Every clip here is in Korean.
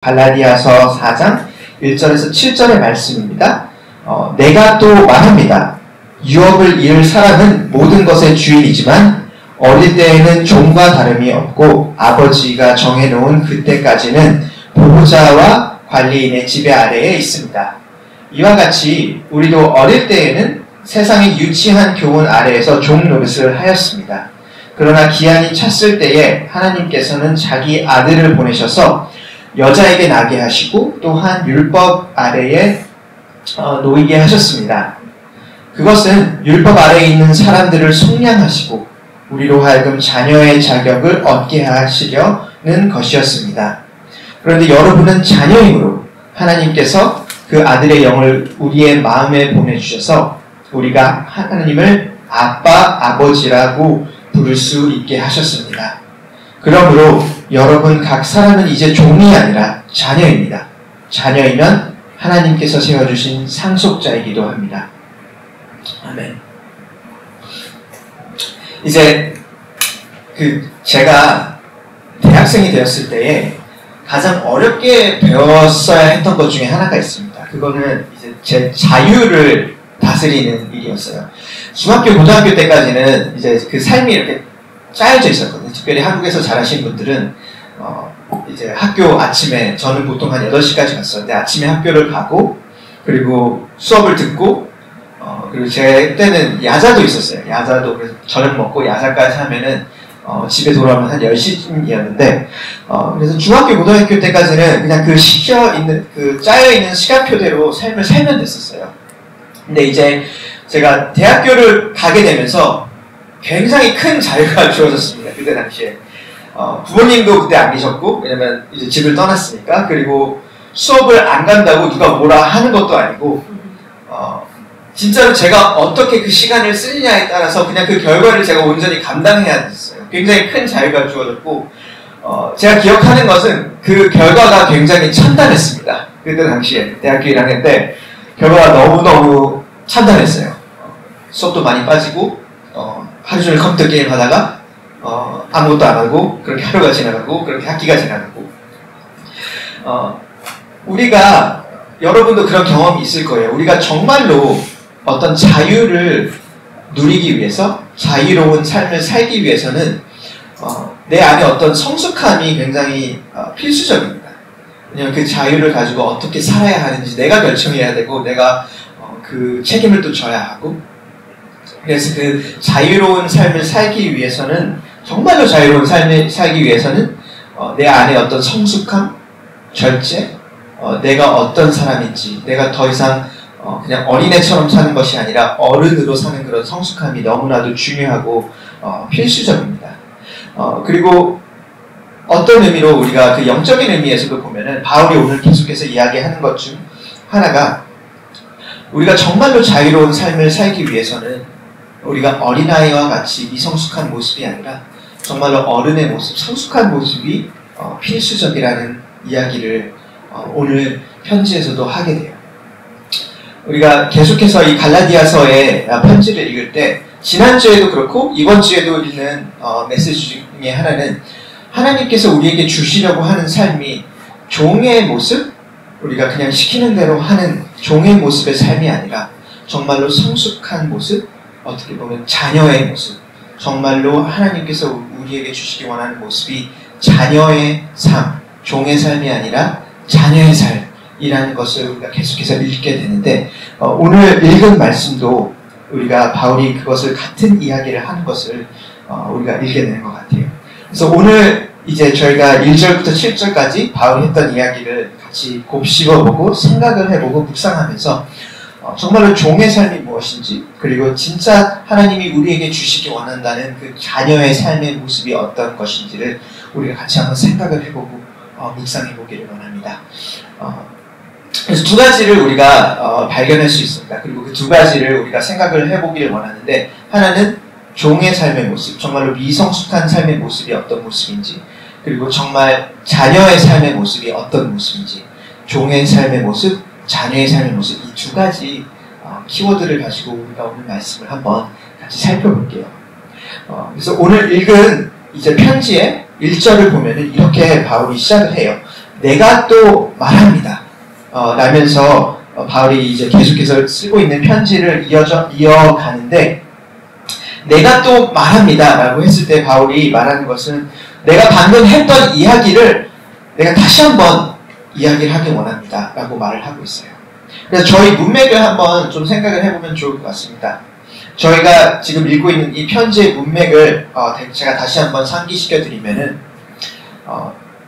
갈라디아서 4장 1절에서 7절의 말씀입니다. 내가 또 말합니다. 유업을 이을 사람은 모든 것의 주인이지만 어릴 때에는 종과 다름이 없고 아버지가 정해놓은 그때까지는 보호자와 관리인의 지배 아래에 있습니다. 이와 같이 우리도 어릴 때에는 세상의 유치한 교훈 아래에서 종 노릇을 하였습니다. 그러나 기한이 찼을 때에 하나님께서는 자기 아들을 보내셔서 여자에게 나게 하시고 또한 율법 아래에 놓이게 하셨습니다. 그것은 율법 아래에 있는 사람들을 속량하시고 우리로 하여금 자녀의 자격을 얻게 하시려는 것이었습니다. 그런데 여러분은 자녀이므로 하나님께서 그 아들의 영을 우리의 마음에 보내주셔서 우리가 하나님을 아빠, 아버지라고 부를 수 있게 하셨습니다. 그러므로 여러분 각 사람은 이제 종이 아니라 자녀입니다. 자녀이면 하나님께서 세워주신 상속자이기도 합니다. 아멘. 이제 제가 대학생이 되었을 때에 가장 어렵게 배웠어야 했던 것 중에 하나가 있습니다. 그거는 이제 제 자유를 다스리는 일이었어요. 중학교, 고등학교 때까지는 이제 그 삶이 이렇게 짜여져 있었거든요. 특별히 한국에서 자라신 분들은 이제 학교 아침에 저는 보통 한 8시까지 갔었는데 아침에 학교를 가고 그리고 수업을 듣고 그리고 제 때는 야자도 있었어요. 야자도 그래서 저녁 먹고 야자까지 하면은 집에 돌아오면 한 10시쯤이었는데 그래서 중학교, 고등학교 때까지는 그냥 그 짜여있는 시간표대로 삶을 살면 됐었어요. 근데 이제 제가 대학교를 가게 되면서 굉장히 큰 자유가 주어졌습니다. 그때 당시에. 부모님도 그때 안 계셨고, 왜냐면 이제 집을 떠났으니까. 그리고 수업을 안 간다고 누가 뭐라 하는 것도 아니고, 진짜로 제가 어떻게 그 시간을 쓰느냐에 따라서 그냥 그 결과를 제가 온전히 감당해야 됐어요. 굉장히 큰 자유가 주어졌고, 제가 기억하는 것은 그 결과가 굉장히 참담했습니다. 그때 당시에. 대학교 1학년 때 결과가 너무너무 참담했어요. 수업도 많이 빠지고, 하루 종일 컴퓨터 게임 하다가 아무것도 안 하고 그렇게 하루가 지나가고 그렇게 학기가 지나가고 우리가 여러분도 그런 경험이 있을 거예요. 우리가 정말로 어떤 자유를 누리기 위해서 자유로운 삶을 살기 위해서는 내 안에 어떤 성숙함이 굉장히 필수적입니다. 왜냐하면 그 자유를 가지고 어떻게 살아야 하는지 내가 결정해야 되고 내가 그 책임을 또 져야 하고 그래서 그 자유로운 삶을 살기 위해서는 정말로 자유로운 삶을 살기 위해서는 내 안에 어떤 성숙함, 절제, 내가 어떤 사람인지 내가 더 이상 그냥 어린애처럼 사는 것이 아니라 어른으로 사는 그런 성숙함이 너무나도 중요하고 필수적입니다. 그리고 어떤 의미로 우리가 그 영적인 의미에서도 보면은 바울이 오늘 계속해서 이야기하는 것 중 하나가 우리가 정말로 자유로운 삶을 살기 위해서는 우리가 어린아이와 같이 미성숙한 모습이 아니라 정말로 어른의 모습, 성숙한 모습이 필수적이라는 이야기를 오늘 편지에서도 하게 돼요. 우리가 계속해서 이 갈라디아서의 편지를 읽을 때 지난주에도 그렇고 이번 주에도 읽는 메시지 중에 하나는 하나님께서 우리에게 주시려고 하는 삶이 종의 모습, 우리가 그냥 시키는 대로 하는 종의 모습의 삶이 아니라 정말로 성숙한 모습, 어떻게 보면 자녀의 모습, 정말로 하나님께서 우리에게 주시기 원하는 모습이 자녀의 삶, 종의 삶이 아니라 자녀의 삶이라는 것을 우리가 계속해서 읽게 되는데 오늘 읽은 말씀도 우리가 바울이 그것을 같은 이야기를 하는 것을 우리가 읽게 되는 것 같아요. 그래서 오늘 이제 저희가 1절부터 7절까지 바울이 했던 이야기를 같이 곱씹어보고 생각을 해보고 묵상하면서 정말로 종의 삶이 무엇인지 그리고 진짜 하나님이 우리에게 주시기 원한다는 그 자녀의 삶의 모습이 어떤 것인지를 우리가 같이 한번 생각을 해보고 묵상해보기를 원합니다. 그래서 두 가지를 우리가 발견할 수 있습니다. 그리고 그 두 가지를 우리가 생각을 해보기를 원하는데 하나는 종의 삶의 모습, 정말로 미성숙한 삶의 모습이 어떤 모습인지 그리고 정말 자녀의 삶의 모습이 어떤 모습인지 종의 삶의 모습, 자녀의 삶의 모습 이 두 가지 키워드를 가지고 우리가 오늘 말씀을 한번 같이 살펴볼게요. 그래서 오늘 읽은 이제 편지의 1절을 보면은 이렇게 바울이 시작을 해요. 내가 또 말합니다. 라면서 바울이 이제 계속해서 쓰고 있는 편지를 이어가는데, 내가 또 말합니다 라고 했을 때 바울이 말하는 것은 내가 방금 했던 이야기를 내가 다시 한번 이야기를 하기 원합니다 라고 말을 하고 있어요. 그래서 저희 문맥을 한번 좀 생각을 해보면 좋을 것 같습니다. 저희가 지금 읽고 있는 이 편지의 문맥을 제가 다시 한번 상기시켜 드리면은,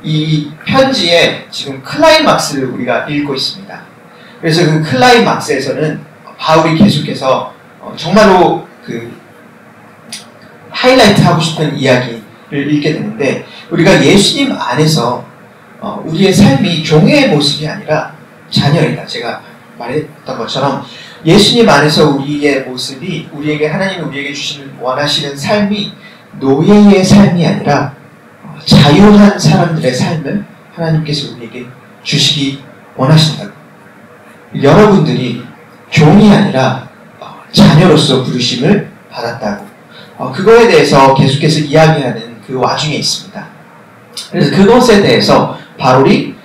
이 편지에 지금 클라이막스를 우리가 읽고 있습니다. 그래서 그 클라이막스에서는 바울이 계속해서 정말로 그 하이라이트 하고 싶은 이야기를 읽게 되는데, 우리가 예수님 안에서 우리의 삶이 종의 모습이 아니라 자녀이다. 제가 말했던 것처럼 예수님 안에서 우리의 모습이, 우리에게 하나님이 우리에게 주시는 원하시는 삶이 노예의 삶이 아니라 자유한 사람들의 삶을 하나님께서 우리에게 주시기 원하신다고. 여러분들이 종이 아니라 자녀로서 부르심을 받았다고. 그거에 대해서 계속해서 이야기하는 그 와중에 있습니다. 그래서 그것에 대해서 바울이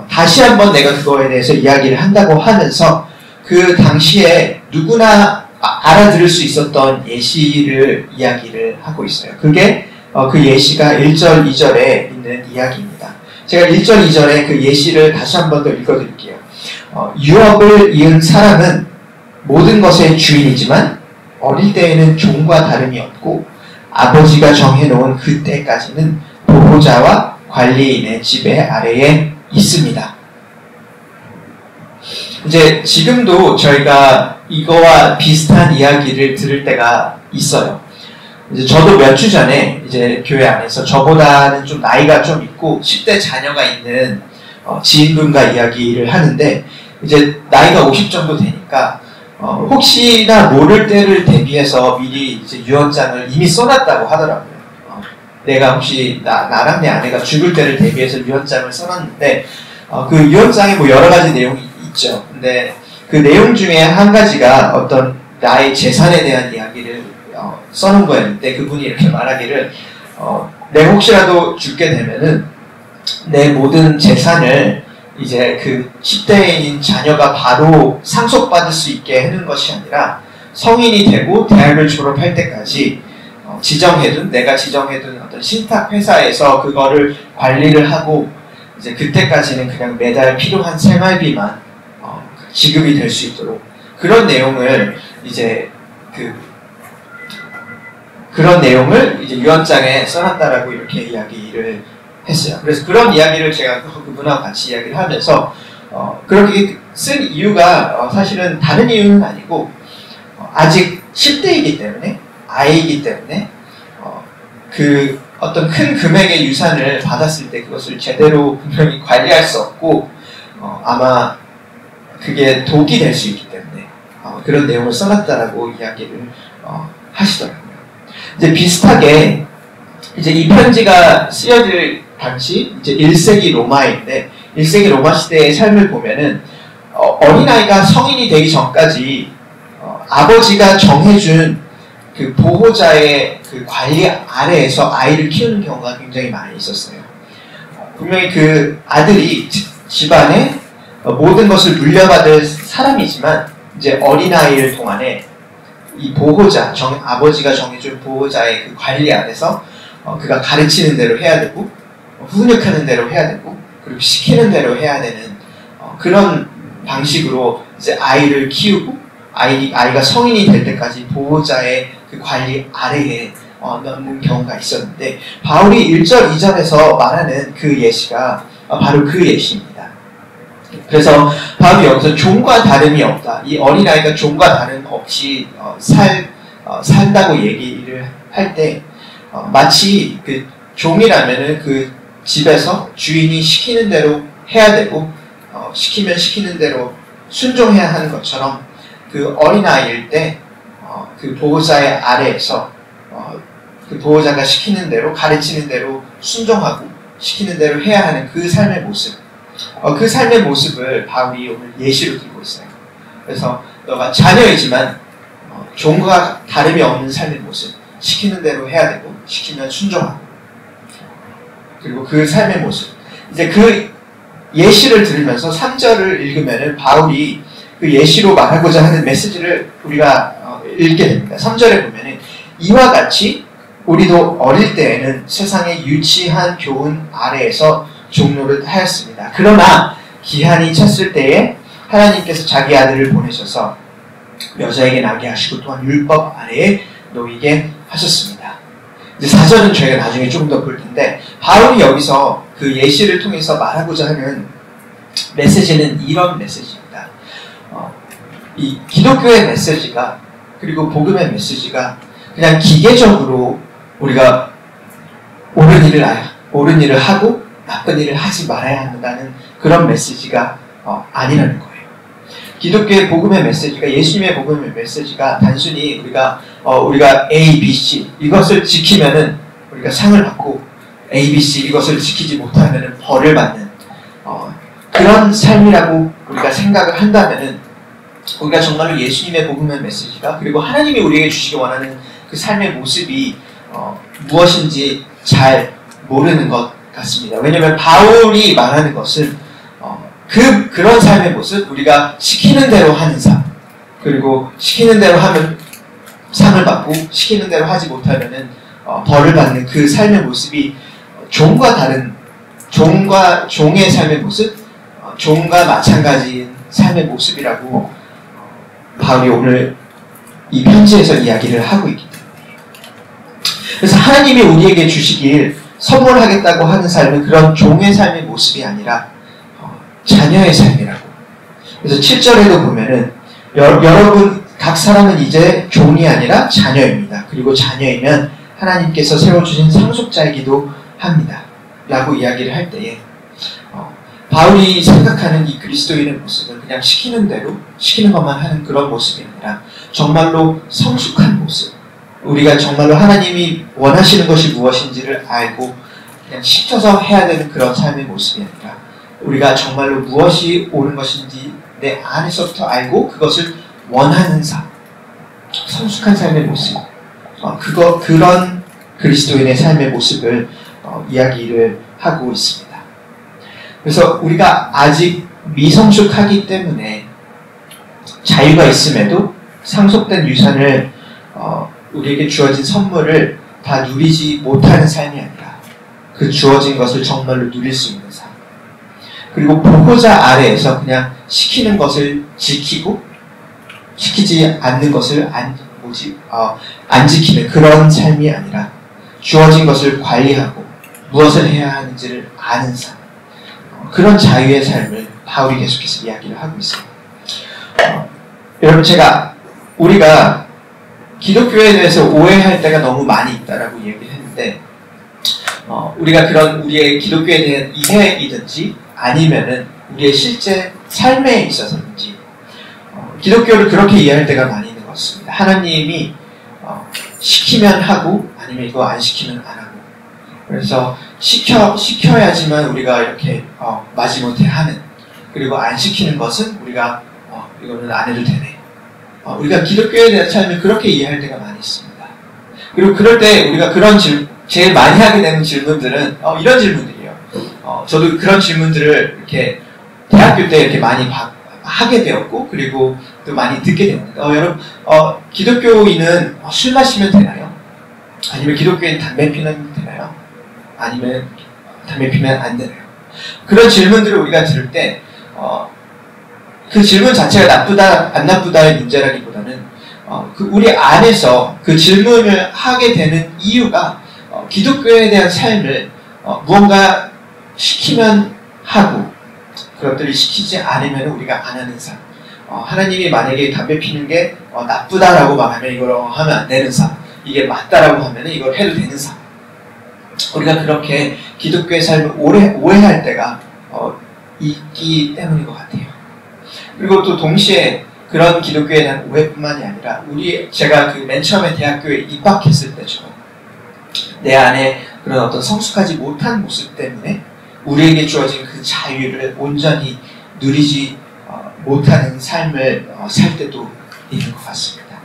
다시 한번 내가 그거에 대해서 이야기를 한다고 하면서 그 당시에 누구나 알아들을 수 있었던 예시를 이야기를 하고 있어요. 그게 그 예시가 1절, 2절에 있는 이야기입니다. 제가 1절, 2절에 그 예시를 다시 한번 더 읽어드릴게요. 유업을 이은 사람은 모든 것의 주인이지만 어릴 때에는 종과 다름이 없고 아버지가 정해놓은 그때까지는 보호자와 관리인의 지배 아래에 있습니다. 이제 지금도 저희가 이거와 비슷한 이야기를 들을 때가 있어요. 이제 저도 몇 주 전에 이제 교회 안에서 저보다는 좀 나이가 좀 있고 10대 자녀가 있는 지인분과 이야기를 하는데, 이제 나이가 50 정도 되니까 혹시나 모를 때를 대비해서 미리 이제 유언장을 이미 써놨다고 하더라고요. 내가 혹시 나랑 내 아내가 죽을 때를 대비해서 유언장을 써놨는데, 그 유언장에 뭐 여러 가지 내용이 있죠. 근데 그 내용 중에 한 가지가 어떤 나의 재산에 대한 이야기를 써놓은 거였는데, 그분이 이렇게 말하기를 내가 혹시라도 죽게 되면은 내 모든 재산을 이제 그 10대인 자녀가 바로 상속받을 수 있게 해놓은 것이 아니라 성인이 되고 대학을 졸업할 때까지 내가 지정해둔 어떤 신탁 회사에서 그거를 관리를 하고, 이제 그때까지는 그냥 매달 필요한 생활비만 지급이 될 수 있도록, 그런 내용을 이제 그런 내용을 이제 유언장에 써놨다라고 이렇게 이야기를 했어요. 그래서 그런 이야기를 제가 그분하고 같이 이야기를 하면서 그렇게 쓴 이유가 사실은 다른 이유는 아니고, 아직 10대이기 때문에, 아이이기 때문에 그 어떤 큰 금액의 유산을 받았을 때 그것을 제대로 분명히 관리할 수 없고 아마 그게 독이 될 수 있기 때문에 그런 내용을 써놨다라고 이야기를 하시더라고요. 이제 비슷하게 이제 이 편지가 쓰여질 당시 이제 1세기 로마인데, 1세기 로마 시대의 삶을 보면은 어린아이가 성인이 되기 전까지 아버지가 정해준 그 보호자의 그 관리 아래에서 아이를 키우는 경우가 굉장히 많이 있었어요. 분명히 그 아들이 집안에 모든 것을 물려받을 사람이지만, 이제 어린아이를 동안에 이 보호자, 아버지가 정해준 보호자의 그 관리 아래서 그가 가르치는 대로 해야 되고, 훈육하는 대로 해야 되고, 그리고 시키는 대로 해야 되는 그런 방식으로 이제 아이를 키우고, 아이가 성인이 될 때까지 보호자의 그 관리 아래에 넣는 경우가 있었는데, 바울이 1절, 2절에서 말하는 그 예시가 바로 그 예시입니다. 그래서 바울이 여기서 종과 다름이 없다, 이 어린아이가 종과 다름 없이 산다고 얘기를 할 때 마치 그 종이라면은 그 집에서 주인이 시키는 대로 해야 되고 시키면 시키는 대로 순종해야 하는 것처럼, 그 어린아이일 때 그 보호자의 아래에서 그 보호자가 시키는 대로, 가르치는 대로 순종하고 시키는 대로 해야 하는 그 삶의 모습, 그 삶의 모습을 바울이 오늘 예시로 들고 있어요. 그래서 너가 자녀이지만 종과 다름이 없는 삶의 모습, 시키는 대로 해야 되고 시키면 순종하고, 그리고 그 삶의 모습, 이제 그 예시를 들으면서 3절을 읽으면은 바울이 그 예시로 말하고자 하는 메시지를 우리가 읽게 됩니다. 3절에 보면은 이와 같이 우리도 어릴 때에는 세상의 유치한 교훈 아래에서 종노릇 하였습니다. 그러나 기한이 찼을 때에 하나님께서 자기 아들을 보내셔서 여자에게 나게 하시고 또한 율법 아래에 놓이게 하셨습니다. 이제 4절은 저희가 나중에 조금 더 볼 텐데 바울이 여기서 그 예시를 통해서 말하고자 하는 메시지는 이런 메시지입니다. 이 기독교의 메시지가 그리고 복음의 메시지가 그냥 기계적으로 우리가 옳은 일을 하고 나쁜 일을 하지 말아야 한다는 그런 메시지가 아니라는 거예요. 기독교의 복음의 메시지가 예수님의 복음의 메시지가 단순히 우리가 A, B, C 이것을 지키면은 우리가 상을 받고 A, B, C 이것을 지키지 못하면은 벌을 받는 그런 삶이라고 우리가 생각을 한다면은 우리가 정말로 예수님의 복음의 메시지가 그리고 하나님이 우리에게 주시기 원하는 그 삶의 모습이 무엇인지 잘 모르는 것 같습니다. 왜냐하면 바울이 말하는 것은 그런 삶의 모습, 우리가 시키는 대로 하는 삶, 그리고 시키는 대로 하면 상을 받고 시키는 대로 하지 못하면은 벌을 받는 그 삶의 모습이 종의 삶의 모습, 종과 마찬가지인 삶의 모습이라고 바울이 오늘 이 편지에서 이야기를 하고 있기 때문에 그래서 하나님이 우리에게 주시길 선물하겠다고 하는 삶은 그런 종의 삶의 모습이 아니라 자녀의 삶이라고. 그래서 7절에도 보면은 여러분 각 사람은 이제 종이 아니라 자녀입니다. 그리고 자녀이면 하나님께서 세워주신 상속자이기도 합니다. 라고 이야기를 할 때에 바울이 생각하는 이 그리스도인의 모습은 그냥 시키는 대로 시키는 것만 하는 그런 모습이 아니라 정말로 성숙한 모습, 우리가 정말로 하나님이 원하시는 것이 무엇인지를 알고 그냥 시켜서 해야 되는 그런 삶의 모습이 아니라 우리가 정말로 무엇이 옳은 것인지 내 안에서부터 알고 그것을 원하는 삶, 성숙한 삶의 모습, 그런 그리스도인의 삶의 모습을 이야기를 하고 있습니다. 그래서 우리가 아직 미성숙하기 때문에 자유가 있음에도 상속된 유산을 우리에게 주어진 선물을 다 누리지 못하는 삶이 아니라 그 주어진 것을 정말로 누릴 수 있는 삶. 그리고 보호자 아래에서 그냥 시키는 것을 지키고 시키지 않는 것을 안 지키는 그런 삶이 아니라 주어진 것을 관리하고 무엇을 해야 하는지를 아는 삶. 그런 자유의 삶을 바울이 계속해서 이야기를 하고 있어요. 여러분 우리가 기독교에 대해서 오해할 때가 너무 많이 있다라고 얘기를 했는데 우리가 그런 우리의 기독교에 대한 이해이든지 아니면은 우리의 실제 삶에 있어서든지 기독교를 그렇게 이해할 때가 많이 있는 것 같습니다. 하나님이 시키면 하고 아니면 이거 안 시키면 안 하고 그래서 시켜야지만 우리가 이렇게 마지못해 하는 그리고 안 시키는 것은 우리가 이거는 안 해도 되네. 우리가 기독교에 대한 삶을 그렇게 이해할 때가 많이 있습니다. 그리고 그럴 때 우리가 제일 많이 하게 되는 질문들은 이런 질문들이에요. 저도 그런 질문들을 이렇게 대학교 때 이렇게 많이 하게 되었고 그리고 또 많이 듣게 되었는데 여러분 기독교인은 술 마시면 되나요? 아니면 기독교인 담배 피면 되나요? 아니면 담배 피면 안 되나요? 그런 질문들을 우리가 들을 때 그 질문 자체가 나쁘다 안 나쁘다의 문제라기보다는 우리 안에서 그 질문을 하게 되는 이유가 기독교에 대한 삶을 무언가 시키면 하고 그것들을 시키지 않으면 우리가 안 하는 삶. 하나님이 만약에 담배 피는 게 나쁘다라고 말하면 이걸 하면 안 되는 삶. 이게 맞다라고 하면 이걸 해도 되는 삶. 우리가 그렇게 기독교의 삶을 오해할 때가 있기 때문인 것 같아요. 그리고 또 동시에 그런 기독교에 대한 오해뿐만이 아니라 제가 그 맨 처음에 대학교에 입학했을 때처럼 내 안에 그런 어떤 성숙하지 못한 모습 때문에 우리에게 주어진 그 자유를 온전히 누리지 못하는 삶을 살 때도 있는 것 같습니다.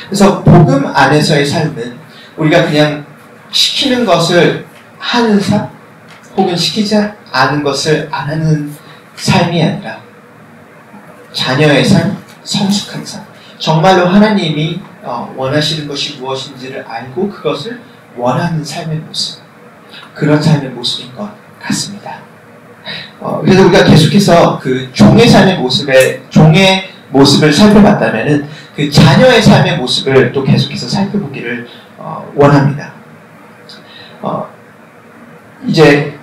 그래서 복음 안에서의 삶은 우리가 그냥 시키는 것을 하는 삶, 혹은 시키지 않은 것을 안 하는 삶이 아니라 자녀의 삶, 성숙한 삶. 정말로 하나님이 원하시는 것이 무엇인지를 알고 그것을 원하는 삶의 모습. 그런 삶의 모습인 것 같습니다. 그래서 우리가 계속해서 그 종의 삶의 모습을 살펴봤다면은 그 자녀의 삶의 모습을 또 계속해서 살펴보기를 원합니다. 이제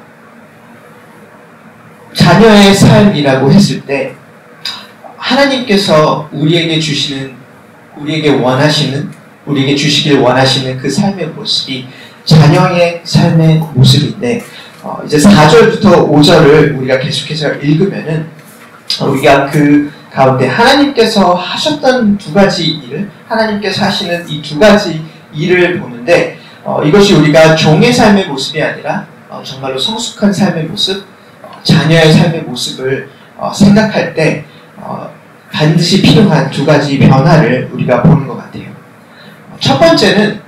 자녀의 삶이라고 했을 때 하나님께서 우리에게 주시길 원하시는 그 삶의 모습이 자녀의 삶의 모습인데, 이제 4절부터 5절을 우리가 계속해서 읽으면은 우리가 그 가운데 하나님께서 하셨던 두 가지 일, 하나님께서 하시는 이 두 가지 일을 보는데, 이것이 우리가 종의 삶의 모습이 아니라 정말로 성숙한 삶의 모습, 자녀의 삶의 모습을 생각할 때 반드시 필요한 두 가지 변화를 우리가 보는 것 같아요. 첫 번째는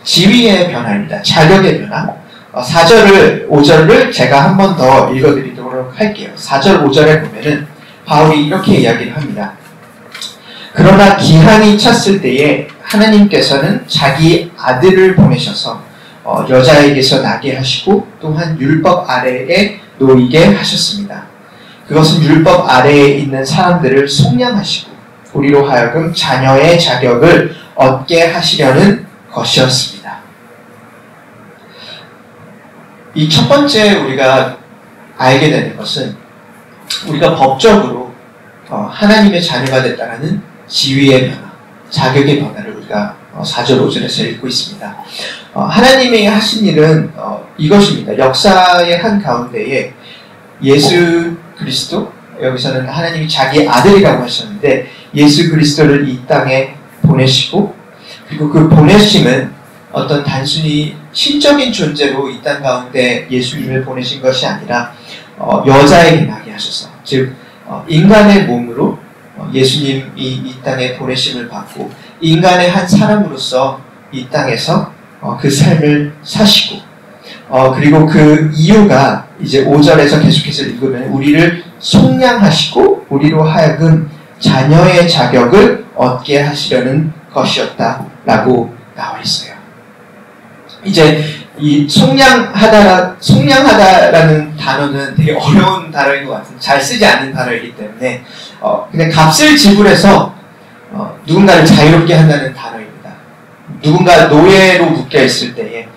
지위의 변화입니다. 자격의 변화. 4절을 5절을 제가 한 번 더 읽어드리도록 할게요. 4절 5절에 보면은 바울이 이렇게 이야기를 합니다. 그러나 기한이 찼을 때에 하나님께서는 자기 아들을 보내셔서 여자에게서 나게 하시고 또한 율법 아래에 놓이게 하셨습니다. 그것은 율법 아래에 있는 사람들을 속량하시고 우리로 하여금 자녀의 자격을 얻게 하시려는 것이었습니다. 이 첫 번째 우리가 알게 되는 것은 우리가 법적으로 하나님의 자녀가 됐다는 지위의 변화, 자격의 변화를 우리가 4절 5절에서 읽고 있습니다. 하나님이 하신 일은 이것입니다. 역사의 한 가운데에 예수 그리스도, 여기서는 하나님이 자기 아들이라고 하셨는데 예수 그리스도를 이 땅에 보내시고, 그리고 그 보내심은 어떤 단순히 신적인 존재로 이 땅 가운데 예수님을 보내신 것이 아니라 여자에게 나게 하셔서, 즉 인간의 몸으로 예수님이 이 땅에 보내심을 받고 인간의 한 사람으로서 이 땅에서 그 삶을 사시고, 그리고 그 이유가 이제 5절에서 계속해서 읽으면 우리를 속량하시고 우리로 하여금 자녀의 자격을 얻게 하시려는 것이었다라고 나와 있어요. 이제 이 속량하다라는 단어는 되게 어려운 단어인 것 같은데 잘 쓰지 않는 단어이기 때문에 그냥 값을 지불해서 누군가를 자유롭게 한다는 단어입니다. 누군가 노예로 묶여 있을 때에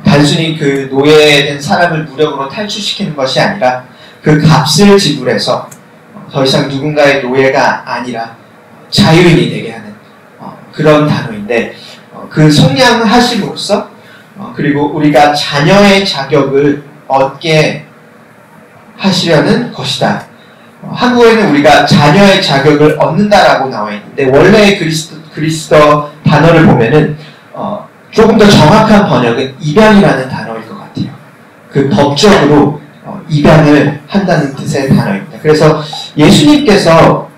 단순히 그 노예된 사람을 무력으로 탈출시키는 것이 아니라 그 값을 지불해서 더 이상 누군가의 노예가 아니라 자유인이 되게 하는 그런 단어인데, 그 속량하심으로써 그리고 우리가 자녀의 자격을 얻게 하시려는 것이다. 한국어에는 우리가 자녀의 자격을 얻는다라고 나와 있는데 원래의 그리스도 단어를 보면은 조금 더 정확한 번역은 입양이라는 단어일 것 같아요. 그 법적으로 입양을 한다는 뜻의 단어입니다. 그래서 예수님께서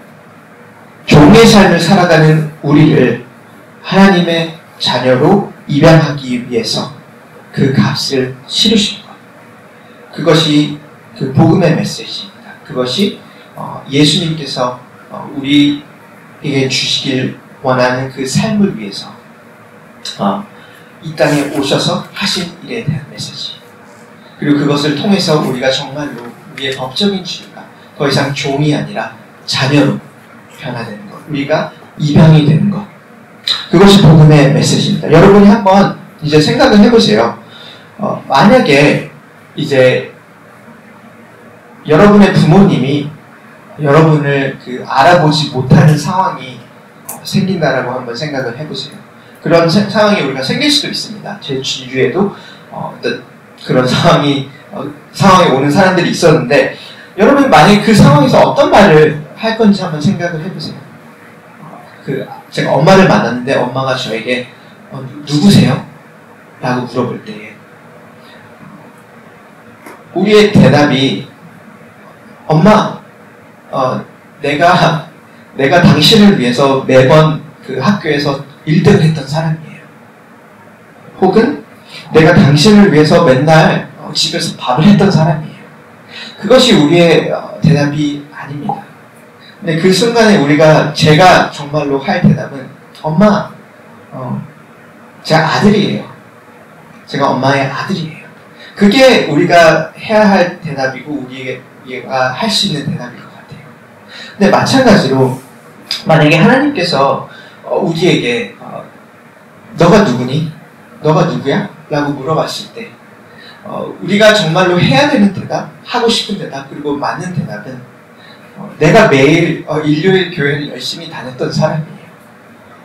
종의 삶을 살아가는 우리를 하나님의 자녀로 입양하기 위해서 그 값을 치르신 것. 그것이 그 복음의 메시지입니다. 그것이 예수님께서 우리에게 주시길 원하는 그 삶을 위해서 이 땅에 오셔서 하신 일에 대한 메시지. 그리고 그것을 통해서 우리가 정말로 우리의 법적인 지위가 더 이상 종이 아니라 자녀로 변화되는 것. 우리가 입양이 되는 것. 그것이 복음의 메시지입니다. 여러분이 한번 이제 생각을 해보세요. 만약에 이제 여러분의 부모님이 여러분을 알아보지 못하는 상황이 생긴다라고 한번 생각을 해보세요. 그런 상황이 우리가 생길 수도 있습니다. 제 주위에도 어떤 그런 상황이 오는 사람들이 있었는데, 여러분 만약에 그 상황에서 어떤 말을 할 건지 한번 생각을 해보세요. 제가 엄마를 만났는데 엄마가 저에게 누구세요? 라고 물어볼 때에 우리의 대답이 엄마, 내가 당신을 위해서 매번 그 학교에서 1등을 했던 사람이에요. 혹은 내가 당신을 위해서 맨날 하고 집에서 밥을 했던 사람이에요. 그것이 우리의 대답이 아닙니다. 근데 그 순간에 제가 정말로 할 대답은 엄마, 제가 아들이에요. 제가 엄마의 아들이에요. 그게 우리가 해야 할 대답이고 우리가 할 수 있는 대답일 것 같아요. 근데 마찬가지로 만약에 하나님께서 우리에게 너가 누구니? 너가 누구야? 라고 물어봤을 때 우리가 정말로 해야 되는 대답, 하고 싶은 대답, 그리고 맞는 대답은 내가 매일 일요일 교회를 열심히 다녔던 사람이에요.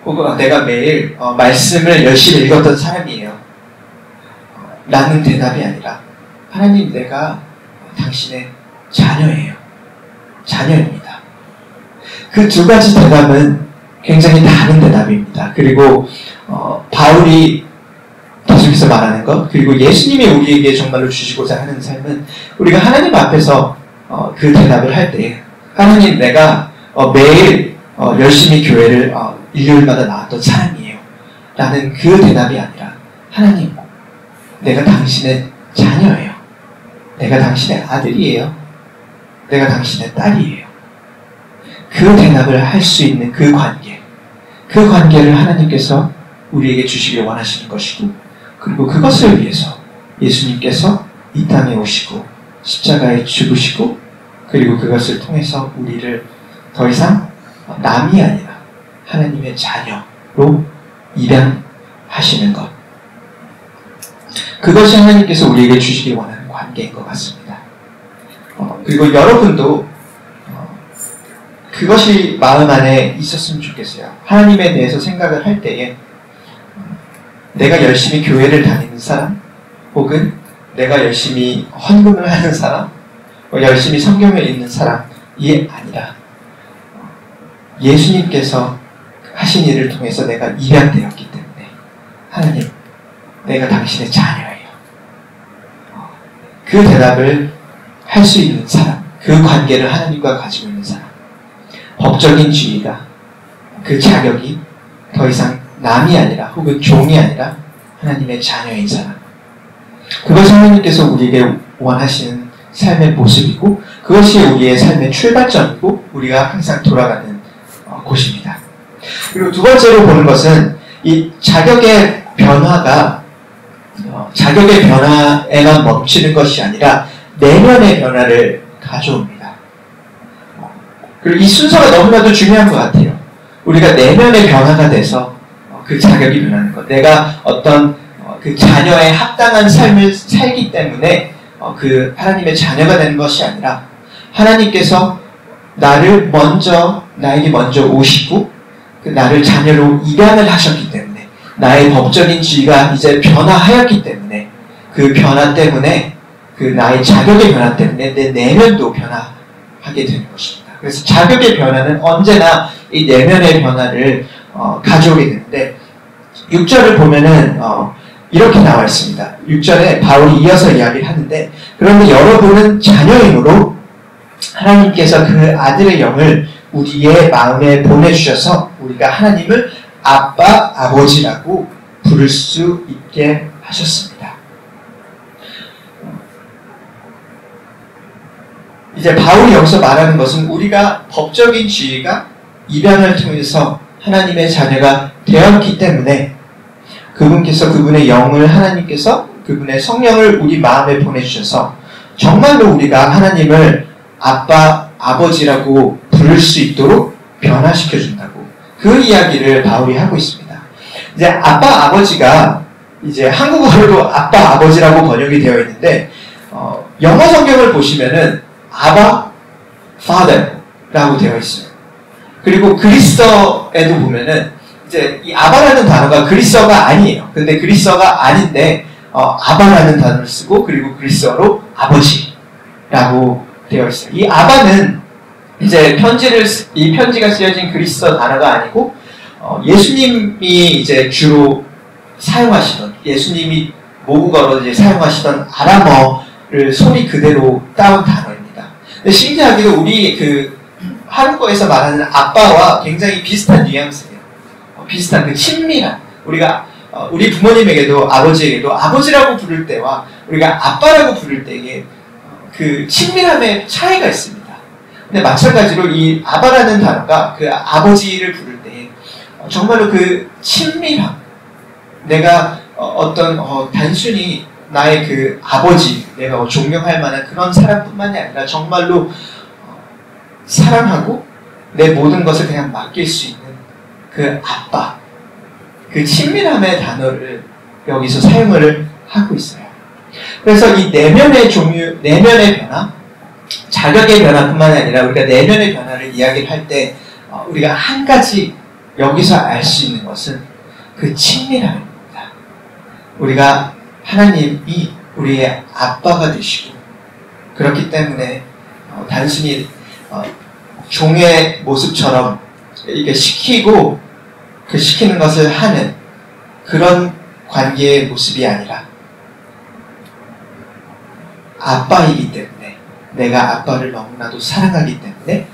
혹은 내가 매일 말씀을 열심히 읽었던 사람이에요. 라는 대답이 아니라 하나님, 내가 당신의 자녀예요. 자녀입니다. 그 두 가지 대답은 굉장히 다른 대답입니다. 그리고 바울이 계속해서 말하는 것, 그리고 예수님이 우리에게 정말로 주시고자 하는 삶은 우리가 하나님 앞에서 그 대답을 할 때, 하나님, 내가 매일 열심히 교회를 일요일마다 나왔던 사람이에요. 라는 그 대답이 아니라 하나님, 내가 당신의 자녀예요. 내가 당신의 아들이에요. 내가 당신의 딸이에요. 그 대답을 할 수 있는 그 관계를 하나님께서 우리에게 주시길 원하시는 것이고, 그리고 그것을 위해서 예수님께서 이 땅에 오시고 십자가에 죽으시고, 그리고 그것을 통해서 우리를 더 이상 남이 아니라 하나님의 자녀로 입양하시는 것, 그것이 하나님께서 우리에게 주시길 원하는 관계인 것 같습니다. 그리고 여러분도 그것이 마음 안에 있었으면 좋겠어요. 하나님에 대해서 생각을 할 때에 내가 열심히 교회를 다니는 사람, 혹은 내가 열심히 헌금을 하는 사람, 열심히 성경을 읽는 사람이 아니라 예수님께서 하신 일을 통해서 내가 입양되었기 때문에 하나님, 내가 당신의 자녀예요. 그 대답을 할 수 있는 사람, 그 관계를 하나님과 가지고 있는 사람, 법적인 지위가, 그 자격이 더 이상 남이 아니라 혹은 종이 아니라 하나님의 자녀인 사람, 그것이 하나님께서 우리에게 원하시는 삶의 모습이고, 그것이 우리의 삶의 출발점이고 우리가 항상 돌아가는 곳입니다. 그리고 두 번째로 보는 것은 이 자격의 변화가 자격의 변화에만 멈추는 것이 아니라 내면의 변화를 가져옵니다. 그리고 이 순서가 너무나도 중요한 것 같아요. 우리가 내면의 변화가 돼서 그 자격이 변하는 것, 내가 어떤 그 자녀의 합당한 삶을 살기 때문에 그 하나님의 자녀가 되는 것이 아니라 하나님께서 나에게 먼저 오시고 그 나를 자녀로 입양을 하셨기 때문에, 나의 법적인 지위가 이제 변화하였기 때문에, 그 변화 때문에, 그 나의 자격의 변화 때문에 내 내면도 변화하게 되는 것입니다. 그래서 자격의 변화는 언제나 이 내면의 변화를 가져오게 되는데, 6절을 보면은 이렇게 나와 있습니다. 6절에 바울이 이어서 이야기를 하는데, 그런데 여러분은 자녀이므로 하나님께서 그 아들의 영을 우리의 마음에 보내주셔서 우리가 하나님을 아빠, 아버지라고 부를 수 있게 하셨습니다. 이제 바울이 여기서 말하는 것은 우리가 법적인 지위가 입양을 통해서 하나님의 자녀가 되었기 때문에 그분께서 그분의 영을, 하나님께서 그분의 성령을 우리 마음에 보내주셔서 정말로 우리가 하나님을 아빠, 아버지라고 부를 수 있도록 변화시켜준다고, 그 이야기를 바울이 하고 있습니다. 이제 아빠, 아버지가 이제 한국어로도 아빠, 아버지라고 번역이 되어 있는데, 영어 성경을 보시면은 아바, father라고 되어 있어요. 그리고 그리스어에도 보면은 이제 이 아바라는 단어가 그리스어가 아니에요. 근데 그리스어가 아닌데 아바라는 단어를 쓰고, 그리고 그리스어로 아버지라고 되어 있어요. 이 아바는 이제 이 편지가 쓰여진 그리스어 단어가 아니고 예수님이 이제 주로 사용하시던, 예수님이 모국어로 이제 사용하시던 아람어를 소리 그대로 따온 단어입니다. 근데 신기하게도 우리 그 한국어에서 말하는 아빠와 굉장히 비슷한 뉘앙스예요. 비슷한 그 친밀한, 우리가 우리 부모님에게도 아버지에게도 아버지라고 부를 때와 우리가 아빠라고 부를 때에 그 친밀함의 차이가 있습니다. 근데 마찬가지로 이 아바라는 단어가 그 아버지를 부를 때 정말로 그 친밀함, 내가 단순히 나의 그 아버지, 내가 존경할 만한 그런 사람뿐만이 아니라 정말로 사랑하고 내 모든 것을 그냥 맡길 수 있는 그 아빠, 그 친밀함의 단어를 여기서 사용을 하고 있어요. 그래서 이 내면의 종류, 내면의 변화, 자격의 변화뿐만 아니라 우리가 내면의 변화를 이야기를 할 때 우리가 한 가지 여기서 알 수 있는 것은 그 친밀함입니다. 우리가 하나님이 우리의 아빠가 되시고 그렇기 때문에 단순히 종의 모습처럼 이게 시키고 그 시키는 것을 하는 그런 관계의 모습이 아니라 아빠이기 때문에 내가 아빠를 너무나도 사랑하기 때문에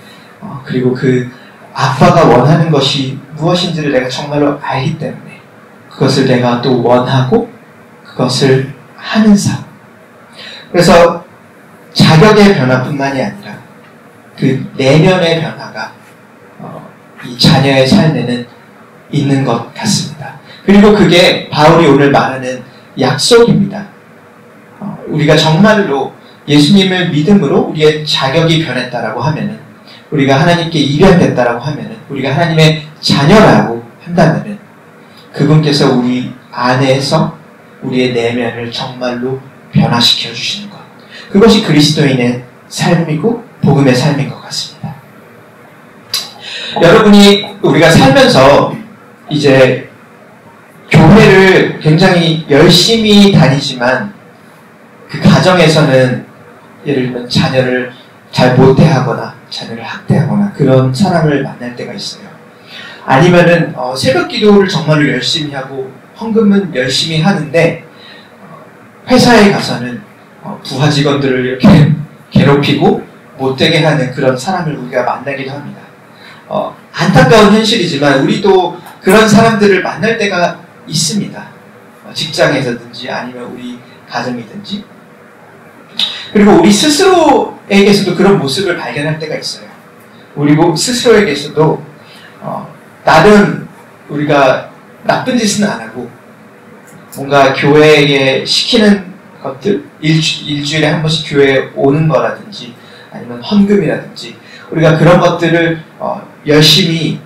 그리고 그 아빠가 원하는 것이 무엇인지를 내가 정말로 알기 때문에 그것을 내가 또 원하고 그것을 하는 삶. 그래서 자격의 변화뿐만이 아니라 그 내면의 변화가 이 자녀의 삶에는 있는 것 같습니다. 그리고 그게 바울이 오늘 말하는 약속입니다. 우리가 정말로 예수님을 믿음으로 우리의 자격이 변했다라고 하면은, 우리가 하나님께 입양됐다라고 하면은, 우리가 하나님의 자녀라고 한다면은 그분께서 우리 안에서 우리의 내면을 정말로 변화시켜 주시는 것, 그것이 그리스도인의 삶이고 복음의 삶인 것 같습니다. 여러분이 우리가 살면서 이제 교회를 굉장히 열심히 다니지만 그 가정에서는 예를 들면 자녀를 잘 못대하거나 자녀를 학대하거나 그런 사람을 만날 때가 있어요. 아니면은 새벽 기도를 정말로 열심히 하고 헌금은 열심히 하는데 회사에 가서는 부하 직원들을 이렇게 괴롭히고 못되게 하는 그런 사람을 우리가 만나기도 합니다. 안타까운 현실이지만 우리도 그런 사람들을 만날 때가 있습니다. 직장에서든지 아니면 우리 가정이든지. 그리고 우리 스스로에게서도 그런 모습을 발견할 때가 있어요. 우리 스스로에게서도 나름 우리가 나쁜 짓은 안 하고 뭔가 교회에 시키는 것들, 일주일에 한 번씩 교회에 오는 거라든지 아니면 헌금이라든지 우리가 그런 것들을 열심히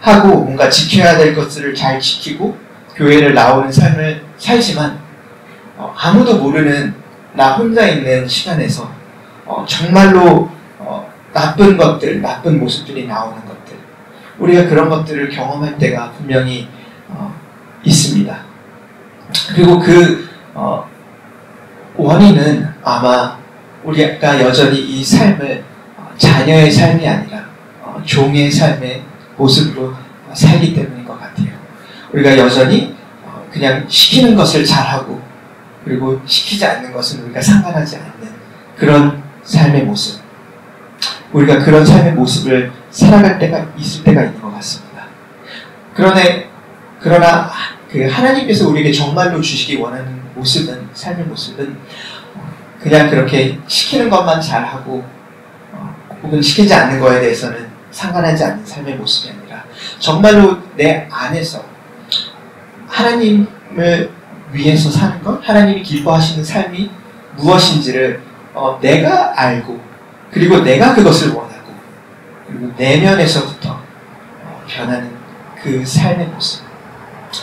하고 뭔가 지켜야 될 것들을 잘 지키고 교회를 나오는 삶을 살지만 아무도 모르는 나 혼자 있는 시간에서 정말로 나쁜 것들, 나쁜 모습들이 나오는 것들, 우리가 그런 것들을 경험할 때가 분명히 있습니다. 그리고 그 원인은 아마 우리가 여전히 이 삶을 자녀의 삶이 아니라 종의 삶의 모습으로 살기 때문인 것 같아요. 우리가 여전히 그냥 시키는 것을 잘하고 그리고 시키지 않는 것은 우리가 상관하지 않는 그런 삶의 모습, 우리가 그런 삶의 모습을 살아갈 때가 있을 때가 있는 것 같습니다. 그러나 그 하나님께서 우리에게 정말로 주시기 원하는 모습은, 삶의 모습은 그냥 그렇게 시키는 것만 잘하고 혹은 시키지 않는 거에 대해서는 상관하지 않는 삶의 모습이 아니라 정말로 내 안에서 하나님을 위해서 사는 것, 하나님이 기뻐하시는 삶이 무엇인지를 내가 알고 그리고 내가 그것을 원하고 그리고 내면에서부터 변하는 그 삶의 모습,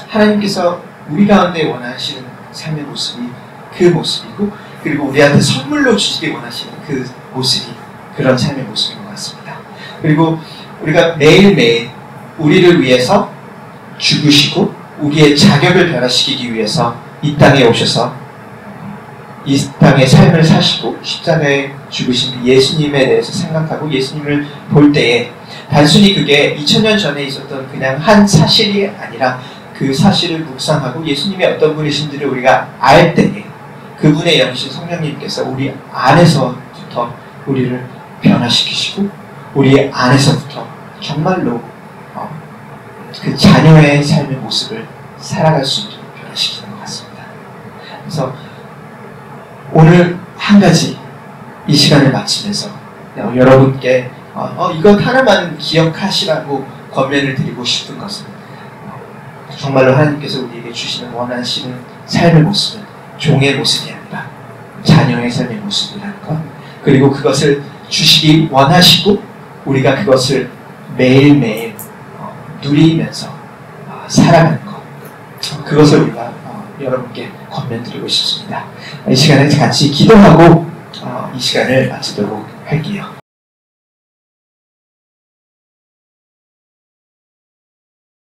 하나님께서 우리 가운데 원하시는 삶의 모습이 그 모습이고 그리고 우리한테 선물로 주시기 원하시는 그 모습이 그런 삶의 모습인 것 같습니다. 그리고 우리가 매일매일 우리를 위해서 죽으시고 우리의 자격을 변화시키기 위해서 이 땅에 오셔서 이 땅의 삶을 사시고 십자가에 죽으신 예수님에 대해서 생각하고 예수님을 볼 때에 단순히 그게 2000년 전에 있었던 그냥 한 사실이 아니라 그 사실을 묵상하고 예수님이 어떤 분이신지를 우리가 알 때에 그분의 영이신 성령님께서 우리 안에서부터 우리를 변화시키시고 우리 안에서부터 정말로 그 자녀의 삶의 모습을 살아갈 수 있도록 변화시키는 것 같습니다. 그래서 오늘 한 가지 이 시간을 마치면서 여러분께 이것 하나만 기억하시라고 권면을 드리고 싶은 것은 정말로 하나님께서 우리에게 주시는 원하시는 삶의 모습은 종의 모습이 아니라 자녀의 삶의 모습이라는 것, 그리고 그것을 주시기 원하시고 우리가 그것을 매일매일 누리면서 살아가는 것, 그것을 우리가 여러분께 권면드리고 싶습니다. 이 시간에 같이 기도하고 이 시간을 마치도록 할게요.